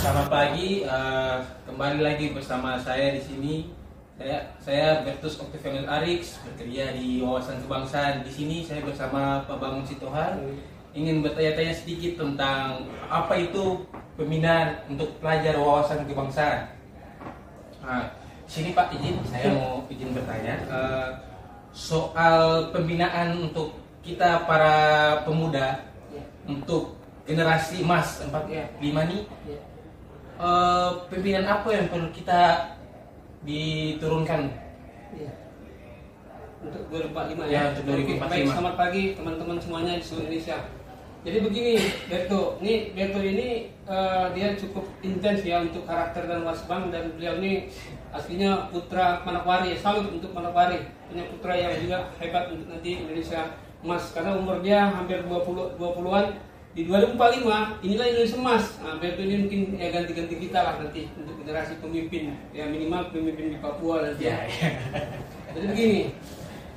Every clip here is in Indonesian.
Selamat pagi, kembali lagi bersama saya di sini. Saya Bertus Octavianus Arix, bekerja di Wawasan Kebangsaan. Di sini saya bersama Pak Bangun Sitohar ingin bertanya-tanya sedikit tentang apa itu pembinaan untuk pelajar wawasan kebangsaan. Nah, sini Pak izin, saya mau izin bertanya soal pembinaan untuk kita para pemuda untuk generasi emas 45 nih. Pembinaan apa yang perlu kita diturunkan untuk 2045 ya, untuk 2045. Baik, selamat pagi teman-teman semuanya di seluruh Indonesia. Jadi begini, Beto ini dia cukup intens ya untuk karakter dan wasbang, dan beliau ini aslinya putra Manokwari. Salut untuk Manokwari, punya putra yang juga hebat untuk nanti Indonesia emas, karena umur dia hampir 20-an. Di 2045 inilah Indonesia emas. Nah, Beto ini mungkin ya ganti-ganti kita lah nanti untuk generasi pemimpin, ya minimal pemimpin di Papua nanti. Ya. Jadi begini,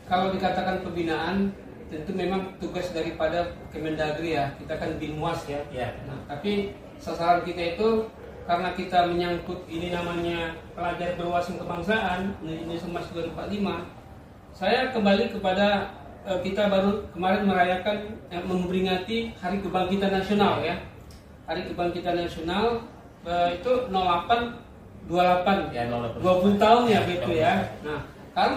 kalau dikatakan pembinaan, tentu memang tugas daripada Kemendagri ya, kita kan Binwas ya. Nah, tapi sasaran kita itu karena kita menyangkut ini namanya pelajar berwawasan kebangsaan Indonesia Emas 2045. Saya kembali kepada kita baru kemarin merayakan memperingati Hari Kebangkitan Nasional ya. Hari Kebangkitan Nasional itu 0828 Ya, 08. 20 tahun ya gitu ya. Nah,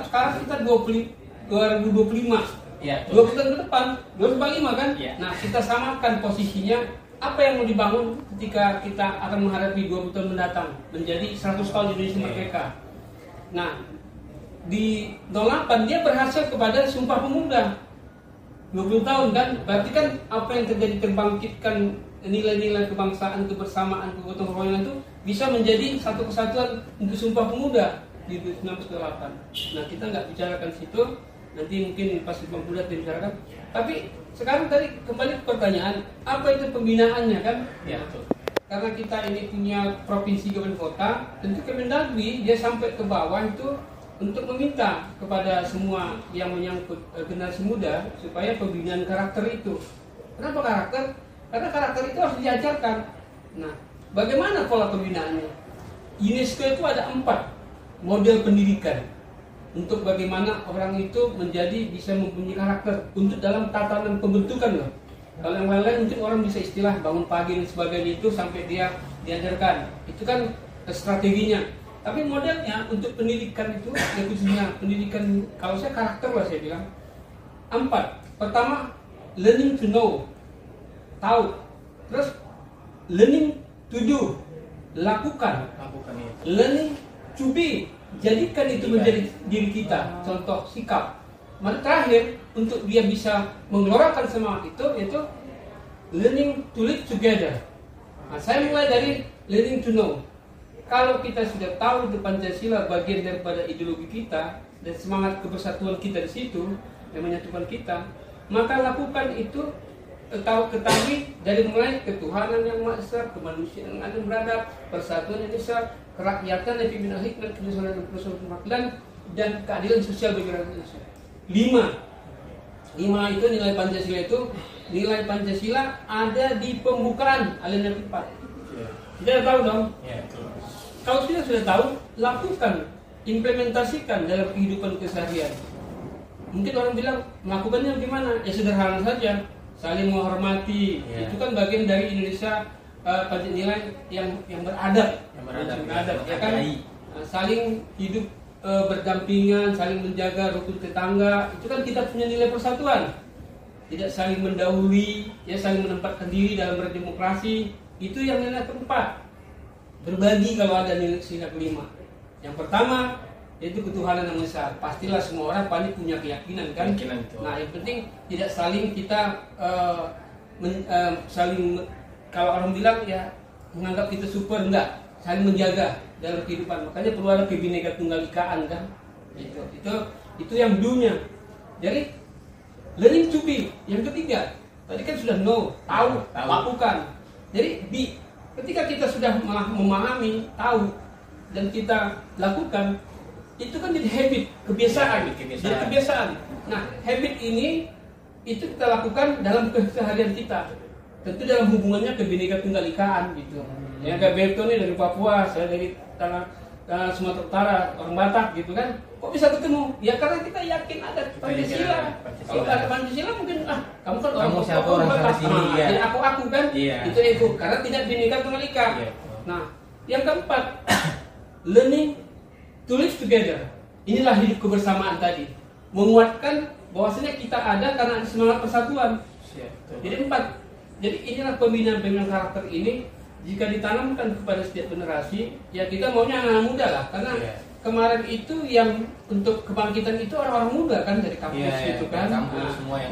sekarang kita 2025. Ya, 20 tahun ke depan 2045 kan? Ya. Nah, kita samakan posisinya apa yang mau dibangun ketika kita akan menghadapi 20 tahun mendatang menjadi 100 tahun Indonesia merdeka. Nah, di 08 dia berhasil kepada Sumpah Pemuda 20 tahun kan, berarti kan apa yang terjadi terbangkitkan nilai-nilai kebangsaan, kebersamaan, kegotong royongan itu bisa menjadi satu kesatuan untuk Sumpah Pemuda di 1928. Nah, kita nggak bicarakan situ, nanti mungkin pas Sumpah Pemuda kita bicarakan. Tapi sekarang tadi kembali ke pertanyaan, apa itu pembinaannya kan? Ya, betul. Karena kita ini punya provinsi kabupaten kota, tentu Kemendagri dia sampai ke bawah itu untuk meminta kepada semua yang menyangkut generasi muda supaya pembinaan karakter itu. Kenapa karakter? Karena karakter itu harus diajarkan. Nah, bagaimana pola pembinaannya? UNESCO itu ada 4 model pendidikan untuk bagaimana orang itu menjadi bisa mempunyai karakter untuk dalam tatanan pembentukan loh. Kalau yang lain mungkin orang bisa istilah bangun pagi dan sebagainya itu sampai dia diajarkan. Itu kan strateginya. Tapi modelnya untuk pendidikan itu, ya khususnya pendidikan, kalau saya karakter lah saya bilang 4. Pertama, learning to know, tahu. Terus learning to do, lakukan. Ya. Learning to be, jadikan itu menjadi diri kita. Contoh sikap. Maka terakhir untuk dia bisa mengeluarkan semangat itu, yaitu learning to live together. Nah, saya mulai dari learning to know. Kalau kita sudah tahu itu Pancasila bagian daripada ideologi kita dan semangat kebersatuan kita di situ yang menyatukan kita, maka lakukan itu ketahui dari mulai ketuhanan yang maha esa, kemanusiaan yang adil beradab, persatuan Indonesia, kerakyatan yang pimpin hikmat, kebesaran dan perwakilan, dan keadilan sosial bagi rakyat Indonesia. 5 itu nilai Pancasila itu. Nilai Pancasila ada di pembukaan alinea 4. Kita tahu dong. Ya, betul. Kalau sudah tahu, lakukan, implementasikan dalam kehidupan keseharian. Mungkin orang bilang, melakukannya gimana? Ya sederhana saja, saling menghormati. Ya. Itu kan bagian dari Indonesia nilai yang beradab, ya kan? Saling hidup berdampingan, saling menjaga rukun tetangga. Itu kan kita punya nilai persatuan. Tidak saling mendahului, ya saling menempatkan diri dalam berdemokrasi. Itu yang nilai keempat. Berbagi kalau ada nilai kelima. Yang pertama yaitu ketuhanan yang besar. Pastilah semua orang pasti punya keyakinan kan. Nah, yang penting tidak saling kita saling, kalau orang bilang ya menganggap kita super, enggak, saling menjaga dalam kehidupan. Makanya perlu ada Bhinneka Tunggal Ikaan kan. Itu yang dunia. Jadi learning to be. Yang ketiga, tadi kan sudah know, tahu. Lakukan. Jadi ketika kita sudah memahami, tahu, dan kita lakukan, itu kan jadi habit, kebiasaan. Jadi kebiasaan. Nah, habit ini itu kita lakukan dalam keseharian kita. tentu dalam hubungannya Bhinneka Tunggal Ikaan gitu. Ya kayak Berto nih dari Papua, saya dari tanah Sumatera Utara, orang Batak gitu kan. Kok bisa ketemu? Ya karena kita yakin ada Pancasila. Kalau nggak ada Pancasila mungkin kamu kan orang siapa Papua, orang Batak. sana sini, ya. Jadi aku kan Iya. itu karena tidak Bhinneka Tunggal Ika. Iya. Nah, yang keempat, learning to live together. Inilah hidup kebersamaan tadi. Menguatkan bahwasanya kita ada karena ada semangat persatuan. Jadi 4. Jadi inilah pembinaan karakter ini jika ditanamkan kepada setiap generasi, ya kita maunya anak muda lah, karena kemarin itu yang untuk kebangkitan itu orang-orang muda kan dari kampus gitu kan.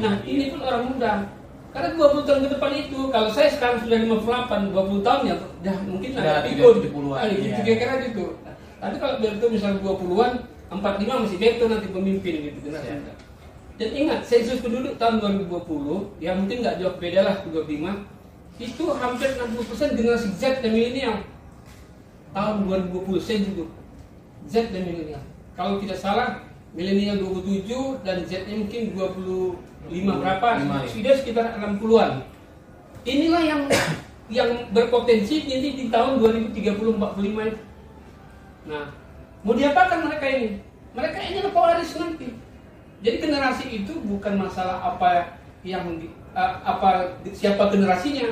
Nah ini pun orang muda. Karena 20 tahun ke depan itu, kalau saya sekarang sudah 58, 20 tahun ya mungkin ada ikut 70-an. Kira-kira gitu. Tapi kalau Berto misalnya 20-an, 45 masih Berto nanti pemimpin gitu generasi muda. Dan ingat, sensus penduduk tahun 2020, ya mungkin nggak jauh beda lah 25, itu hampir 60% generasi Z dan milenial. Tahun 2020 saya duduk Z dan milenial. Kalau tidak salah, milenial 27 dan Z-nya mungkin 25 berapa? Sudah sekitar 60-an. Inilah yang berpotensi nanti di tahun 2030-45 itu. Nah, mau diapakan mereka ini? Mereka ini adalah pewaris nanti. Jadi generasi itu bukan masalah apa yang siapa generasinya,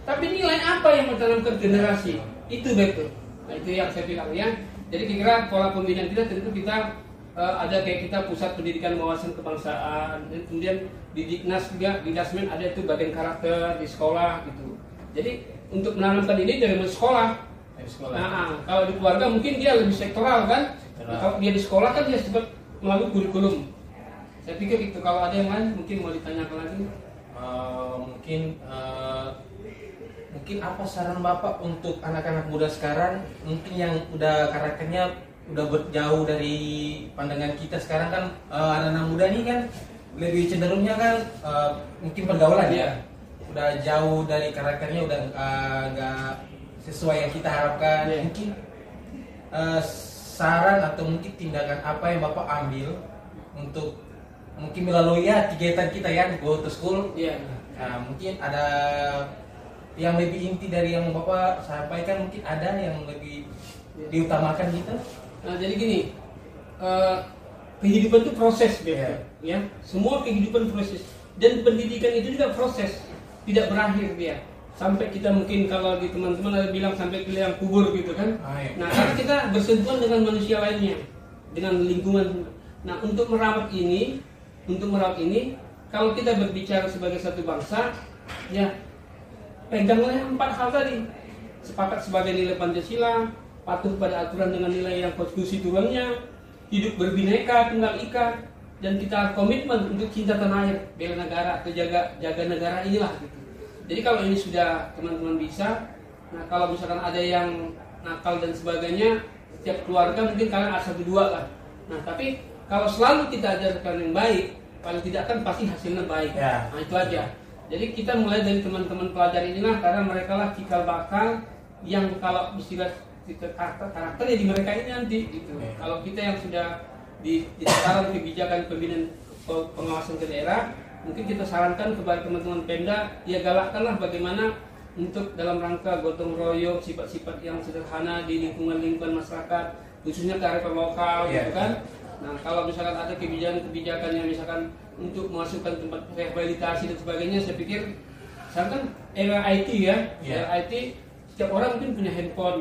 tapi nilai apa yang ditanamkan generasi itu betul. Nah itu yang saya bilang ya. Jadi kira-kira pola pembinaan kita tentu kita ada kayak kita pusat pendidikan wawasan kebangsaan, dan kemudian di Diknas juga di Dasmen ada itu bagian karakter di sekolah gitu. Jadi untuk menanamkan ini dari sekolah. Nah, kalau di keluarga mungkin dia lebih sektoral kan. Kalau dia di sekolah kan dia sempat melalui kurikulum. Saya pikir itu. Kalau ada yang lain mungkin mau ditanyakan lagi. Mungkin apa saran Bapak untuk anak-anak muda sekarang, mungkin yang udah karakternya udah berjauh dari pandangan kita sekarang kan, anak-anak muda ini kan lebih cenderungnya kan mungkin pergaulan ya, udah jauh dari karakternya, udah nggak sesuai yang kita harapkan. Mungkin saran atau mungkin tindakan apa yang Bapak ambil untuk mungkin melalui kegiatan kita ya, go to school. Nah, mungkin ada yang lebih inti dari yang Bapak sampaikan, mungkin ada yang lebih diutamakan gitu. Nah, jadi gini, kehidupan itu proses ya. Semua kehidupan proses, dan pendidikan itu juga proses, tidak berakhir dia. Sampai kita mungkin kalau di teman-teman ada bilang sampai ke liang kubur gitu kan. Nah, karena kita bersentuhan dengan manusia lainnya, dengan lingkungan. Nah, untuk merawat ini, kalau kita berbicara sebagai satu bangsa, ya peganglah 4 hal tadi. Sepakat sebagai nilai Pancasila, patuh pada aturan dengan nilai yang konstitusi turunnya, hidup berbineka tunggal ika, dan kita komitmen untuk cinta tanah air, bela negara atau jaga negara inilah gitu. Jadi kalau ini sudah teman-teman bisa, nah kalau misalkan ada yang nakal dan sebagainya, setiap keluarga mungkin kalian ada 1-2 lah. Nah tapi kalau selalu kita ajarkan yang baik, paling tidak kan pasti hasilnya baik. Nah itu aja. Jadi kita mulai dari teman-teman pelajar inilah, karena mereka lah cikal bakal yang kalau istilah karakter ya di mereka ini nanti gitu. Kalau kita yang sudah di tataran kebijakan pembinaan pengawasan ke daerah, mungkin kita sarankan kepada teman-teman Pemda, ya galakkanlah bagaimana untuk dalam rangka gotong royong, sifat-sifat yang sederhana di lingkungan masyarakat, khususnya kearifan lokal gitu kan. Nah kalau misalkan ada kebijakan yang misalkan untuk memasukkan tempat rehabilitasi dan sebagainya, saya pikir sekarang kan era IT ya, era IT setiap orang mungkin punya handphone.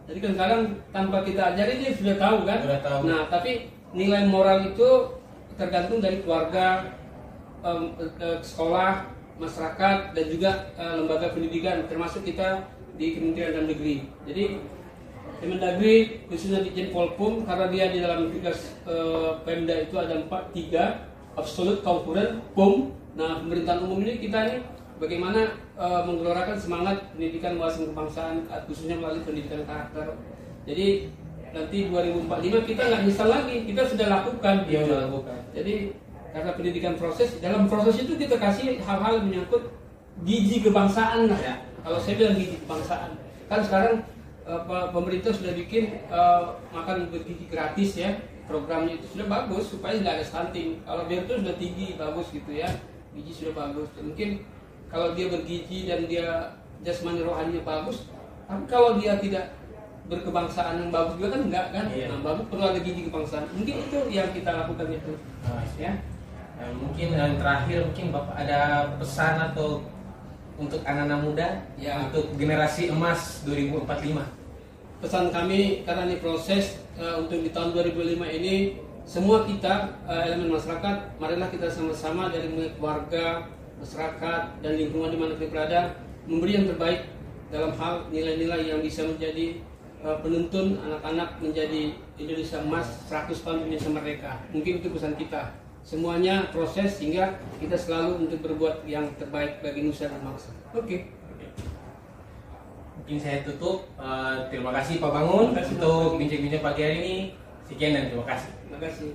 Jadi kan sekarang tanpa kita ajari dia sudah tahu kan. Nah tapi nilai moral itu tergantung dari keluarga, sekolah, masyarakat, dan juga lembaga pendidikan, termasuk kita di Kementerian Dalam Negeri. Jadi Kemendagri khususnya di Polpum, karena dia di dalam tugas Pemda itu ada 3 absolute, concurrent, PUM. Nah pemerintahan umum ini kita ini bagaimana menggelorakan semangat pendidikan wawasan kebangsaan, khususnya melalui pendidikan karakter. Jadi nanti 2045 kita nggak nyesal lagi, kita sudah lakukan. Jadi karena pendidikan proses, dalam proses itu kita kasih hal-hal yang menyangkut gizi kebangsaan lah. Kalau saya bilang gizi kebangsaan, kan sekarang pemerintah sudah bikin makan bergizi gratis ya, programnya itu sudah bagus supaya nggak ada stunting. Kalau Berto sudah tinggi bagus gitu ya, gizi sudah bagus. Mungkin kalau dia bergizi dan dia jasmani rohaninya bagus, tapi kalau dia tidak berkebangsaan yang bagus juga kan enggak kan? Iya. Nah, bagus perlu ada gizi kebangsaan. Mungkin itu yang kita lakukan itu. Ya. Mungkin yang terakhir mungkin Bapak ada pesan atau untuk anak-anak muda Ya. untuk generasi emas 2045. Pesan kami karena ini proses untuk di tahun 2005 ini semua kita elemen masyarakat, marilah kita sama-sama dari mulai keluarga, masyarakat dan lingkungan di mana kita berada memberi yang terbaik dalam hal nilai-nilai yang bisa menjadi penuntun anak-anak menjadi Indonesia emas 100 tahun Indonesia merdeka. Mungkin itu pesan kita. Semuanya proses sehingga kita selalu untuk berbuat yang terbaik bagi nusa dan bangsa. Oke. Mungkin saya tutup. Terima kasih Pak Bangun Terima kasih, untuk bincang-bincang pagi hari ini. Sekian dan terima kasih. Terima kasih.